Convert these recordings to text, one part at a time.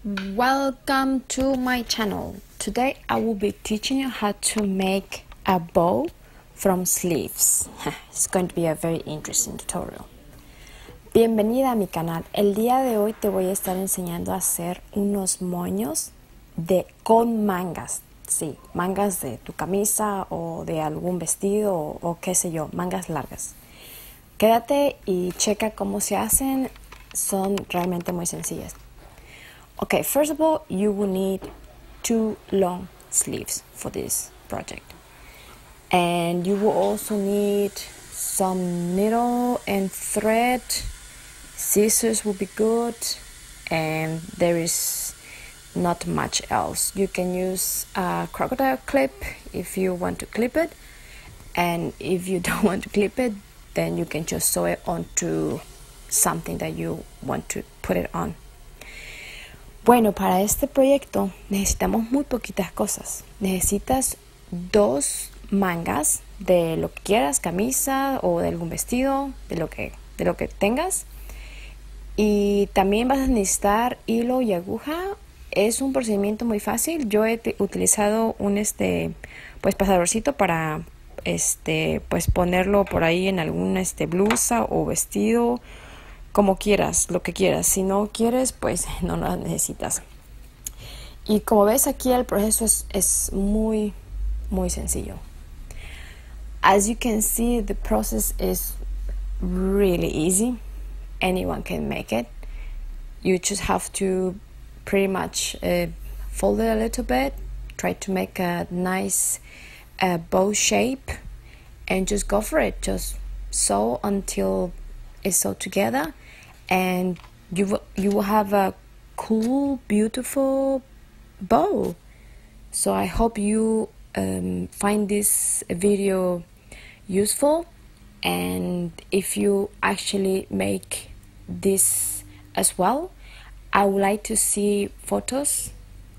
Welcome to my channel. Today I will be teaching you how to make a bow from sleeves. It's going to be a very interesting tutorial. Bienvenida a mi canal. El día de hoy te voy a estar enseñando a hacer unos moños con mangas. Sí, mangas de tu camisa o de algún vestido o qué sé yo, mangas largas. Quédate y checa cómo se hacen. Son realmente muy sencillas. Okay, first of all, you will need 2 long sleeves for this project. And you will also need some needle and thread. Scissors will be good. And there is not much else. You can use a crocodile clip if you want to clip it. And if you don't want to clip it, then you can just sew it onto something that you want to put it on. Bueno, para este proyecto necesitamos muy poquitas cosas. Necesitas 2 mangas de lo que quieras, camisa o de algún vestido, de lo que tengas. Y también vas a necesitar hilo y aguja. Es un procedimiento muy fácil. Yo he utilizado un pasadorcito para pues ponerlo por ahí en alguna blusa o vestido, como quieras, lo que quieras. Si no quieres, pues no lo necesitas. Y como ves aquí el proceso es muy sencillo. As you can see, the process is really easy. Anyone can make it. You just have to pretty much fold it a little bit, try to make a nice bow shape, and just go for it. Just sew until it's sewed together, and you will have a cool, beautiful bow. So I hope you find this video useful, and if you actually make this as well, I would like to see photos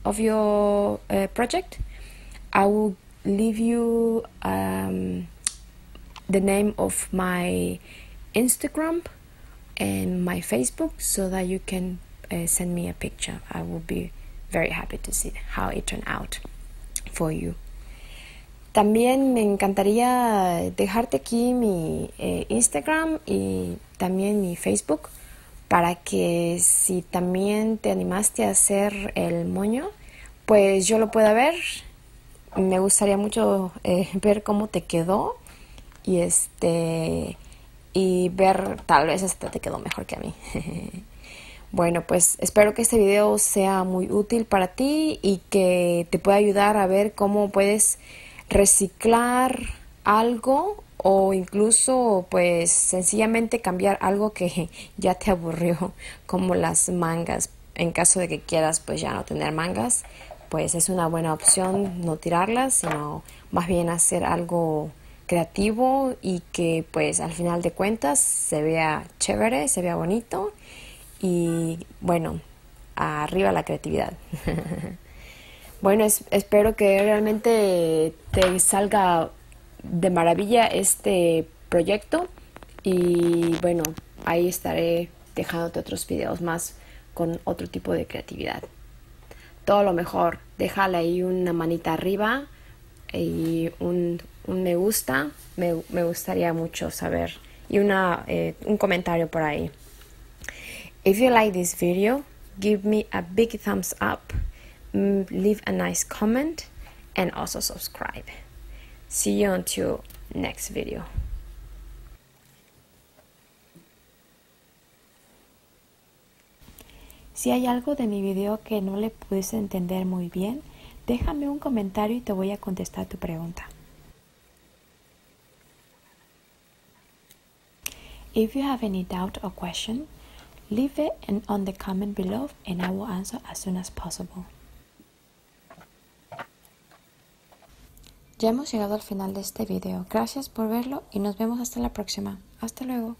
of your project. I will leave you the name of my Instagram and my Facebook so that you can send me a picture. I will be very happy to see how it turned out for you. También me encantaría dejarte aquí mi Instagram y también mi Facebook para que si también te animaste a hacer el moño, pues yo lo pueda ver. Me gustaría mucho ver cómo te quedó y ver, tal vez hasta te quedó mejor que a mí. Bueno, pues espero que este video sea muy útil para ti y que te pueda ayudar a ver cómo puedes reciclar algo o incluso pues sencillamente cambiar algo que ya te aburrió, como las mangas. En caso de que quieras pues ya no tener mangas, pues es una buena opción no tirarlas, sino más bien hacer algo creativo y que pues al final de cuentas se vea chévere, se vea bonito y bueno, arriba la creatividad. Bueno, espero que realmente te salga de maravilla este proyecto y bueno, ahí estaré dejándote otros videos más con otro tipo de creatividad. Todo lo mejor, déjale ahí una manita arriba y un me gusta, me gustaría mucho saber, y un comentario por ahí. If you like this video, give me a big thumbs up, leave a nice comment and also subscribe. See you until next video. Si hay algo de mi video que no le pudiste entender muy bien, déjame un comentario y te voy a contestar tu pregunta. If you have any doubt or question, leave it on the comment below and I will answer as soon as possible. Ya hemos llegado al final de este video. Gracias por verlo y nos vemos hasta la próxima. Hasta luego.